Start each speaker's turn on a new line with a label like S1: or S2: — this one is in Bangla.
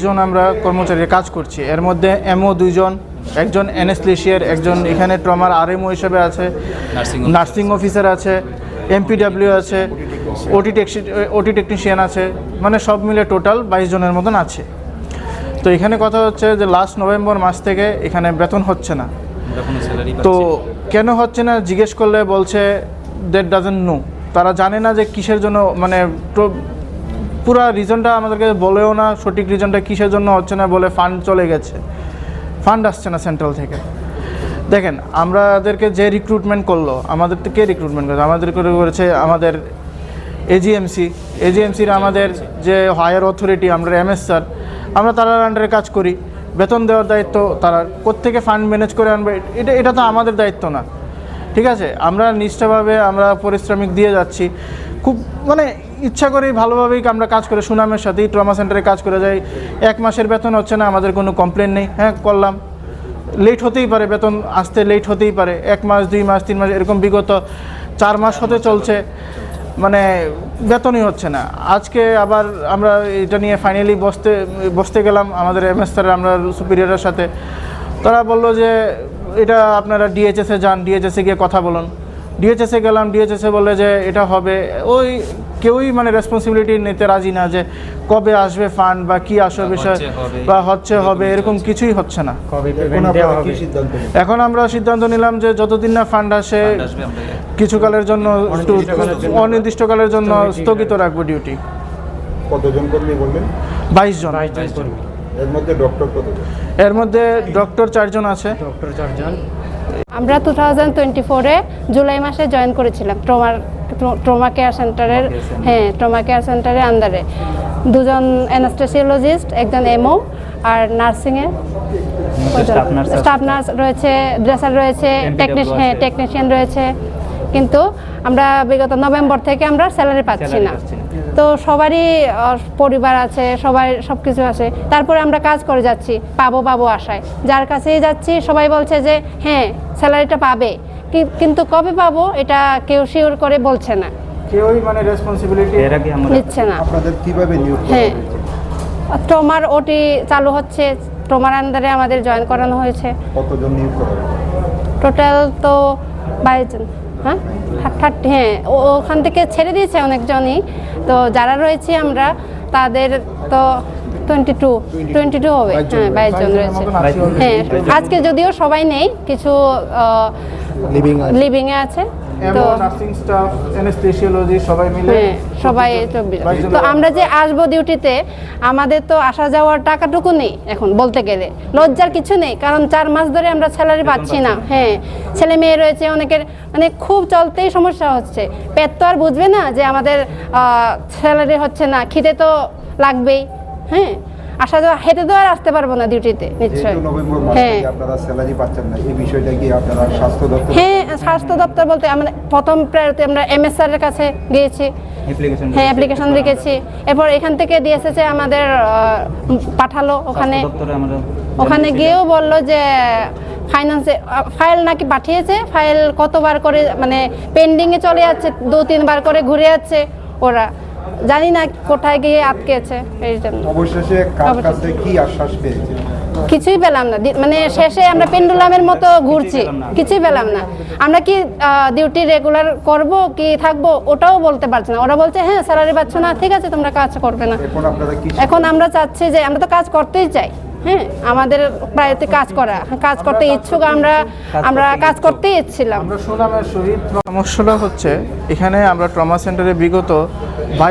S1: জন আমরা কর্মচারী কাজ করছি, এর মধ্যে এমও 2 জন, একজন অ্যানেস্থেশিয়ার, একজন এখানে ট্রমার আরএমও হিসেবে আছে, নার্সিং অফিসার আছে, এমপিডব্লিউ আছে, ওটি টেকনিশিয়ান আছে, মানে সব মিলে টোটাল 22 জনের মতন আছে। তো এখানে কথা হচ্ছে যে লাস্ট নভেম্বর মাস থেকে এখানে বেতন হচ্ছে না। তো কেন হচ্ছে না জিজ্ঞেস করলে বলছে দ্যাট ডাজন্ট নো, তারা জানে না যে কিসের জন্য, মানে পুরো রিজনটা আমাদেরকে বলেও না, সঠিক রিজনটা কিসের জন্য হচ্ছে না, বলে ফান্ড চলে গেছে, ফান্ড আসছে না সেন্ট্রাল থেকে। দেখেন আমাদেরকে যে রিক্রুটমেন্ট করলো, আমাদের থেকে রিক্রুটমেন্ট করেছে, আমাদের করেছে আমাদের এজিএমসির আমাদের যে হায়ার অথরিটি, আমরা এমএস স্যার, আমরা তার আন্ডারে কাজ করি, বেতন দেওয়ার দায়িত্ব তারা, কোত্থেকে ফান্ড ম্যানেজ করে আনবে এটা তো আমাদের দায়িত্ব না, ঠিক আছে। আমরা নিষ্ঠাভাবে আমরা পারিশ্রমিক দিয়ে যাচ্ছি, খুব মানে ইচ্ছা করেই ভালোভাবেই আমরা কাজ করে সুনামের সাথেই ট্রমা সেন্টারে কাজ করে যাই। 1 মাসের বেতন হচ্ছে না, আমাদের কোনো কমপ্লেন নেই, হ্যাঁ করলাম, লেট হতেই পারে, বেতন আসতে লেট হতেই পারে, 1 মাস 2 মাস 3 মাস এরকম বিগত 4 মাস হতে চলছে, মানে বেতনই হচ্ছে না। আজকে আবার আমরা এটা নিয়ে ফাইনালি বসতে গেলাম আমাদের এমএস স্যার, আমরা সুপিরিয়রের সাথে, তারা বললো যে এটা আপনারা ডিএইচএসে যান, ডিএইচএসে গিয়ে কথা বলুন। ডিএইচএসে গেলাম, ডিএইচএসে বললে যে এটা হবে, ওই কেউই মানে রেসপন্সিবিলিটি নিতে রাজি না যে কবে আসবে ফান্ড বা কি আসবে বিষয় বা হবে, এরকম কিছুই হচ্ছে না। এখন আমরা সিদ্ধান্ত নিলাম যে যতদিন না ফান্ড আসে কিছুকালের জন্য, একটু অনির্দিষ্টকালের জন্য স্থগিত রাখবো ডিউটি।
S2: কতজন কর্মী বললেন?
S1: 22 জন।
S2: এর মধ্যে ডক্টর কতজন?
S1: এর মধ্যে ডক্টর 4 জন আছে।
S3: আমরা 2024-এ জুলাই মাসে জয়েন করেছিলাম ট্রমা কেয়ার সেন্টারের, হ্যাঁ ট্রমা কেয়ার সেন্টারের আন্ডারে 2 জন অ্যানাস্থেসিওলজিস্ট, একজন এমও, আর নার্সিংয়ে স্টাফ নার্স রয়েছে, ড্রেসার রয়েছে, টেকনিশিয়ান রয়েছে। কিন্তু আমরা বিগত নভেম্বর থেকে আমরা স্যালারি পাচ্ছি না। তো সবারই পরিবার আছে, সবাই সব কিছু আছে, তারপরে আমরা কাজ করে যাচ্ছি, পাবো আশায়, যার কাছেই যাচ্ছি সবাই বলছে যে হ্যাঁ স্যালারিটা পাবে, কিন্তু কবে পাবো এটা কেউ শিওর করে বলছে না,
S1: কেউই মানে রেসপন্সিবিলিটি
S3: নিচ্ছে না।
S2: আপনাদের কিভাবে নিয়োগ করা
S3: হ্যাঁ,
S2: হয়েছে?
S3: ট্রমার ওটি চালু হচ্ছে, ট্রমার আন্ডারে আমাদের জয়েন করানো হয়েছে।
S2: কতজন নিয়োগ করা হয়েছে?
S3: টোটাল তো 22 জন। হ্যাঁ 30, হ্যাঁ ওখান থেকে ছেড়ে দিয়েছে অনেকজনই। তো যারা রয়েছি আমরা তাদের তো 22 হবে, হ্যাঁ 22 জন রয়েছে। হ্যাঁ আজকে যদিও সবাই নেই, কিছু লিভিংয়ে আছে। তো
S1: নার্সিং স্টাফ, অ্যানেস্থেসিওলজি সবাই মিলে,
S3: হ্যাঁ সবাই 24। তো আমরা যে আসবো ডিউটিতে, আমাদের তো আসা যাওয়ার টাকাটুকু নেই এখন বলতে গেলে, লজ্জার কিছু নেই, কারণ 4 মাস ধরে আমরা স্যালারি পাচ্ছি না। হ্যাঁ ছেলে মেয়ে রয়েছে অনেকের, মানে খুব চলতেই সমস্যা হচ্ছে। পেট তো আর বুঝবে না যে আমাদের স্যালারি হচ্ছে না, খিদে তো লাগবেই। হ্যাঁ আসা যাওয়া, হেঁটে তো আর আসতে পারবো না ডিউটিতে নিশ্চয়ই।
S2: হ্যাঁ আপনারা স্যালারি পাচ্ছেন না, এই বিষয়টা কি আপনারা স্বাস্থ্য দপ্তর?
S3: হ্যাঁ স্বাস্থ্য দপ্তর বলতে আমরা প্রথম প্রায়োরিটি আমরা এমএস স্যারের কাছে গিয়েছি, হ্যাঁ অ্যাপ্লিকেশন লিখেছি। এরপর এখান থেকে ডিএসএসে আমাদের পাঠালো, ওখানে গিয়েও বললো যে ফাইন্যান্সে ফাইল নাকি পাঠিয়েছে, ফাইল কতবার করে মানে পেন্ডিংয়ে চলে যাচ্ছে, 2-3 বার করে ঘুরে যাচ্ছে, ওরা জানি না কোথায় গিয়ে আটকেছে। এই জন্য
S2: অবশেষে কার কাছে কি আশ্বাস পেয়েছে?
S3: কিছুই পেলাম না, মানে শেষে আমরা পেন্ডুলামের মতো ঘুরছি, কিছুই পেলাম না। আমরা কি ডিউটি রেগুলার করব কি থাকবো ওটাও বলতে পারছি না। ওরা বলছে হ্যাঁ স্যালারি পাচ্ছ না, ঠিক আছে তোমরা কাজ করবে না। এখন আমরা চাচ্ছি যে আমরা তো কাজ করতেই চাই, হ্যাঁ আমাদের প্রায়তে কাজ করতে ইচ্ছুক, আমরা কাজ করতেই ইচ্ছিলাম।
S1: আমরা সুনামের সহিত সমস্যাটা হচ্ছে এখানে আমরা ট্রমা সেন্টারে বিগত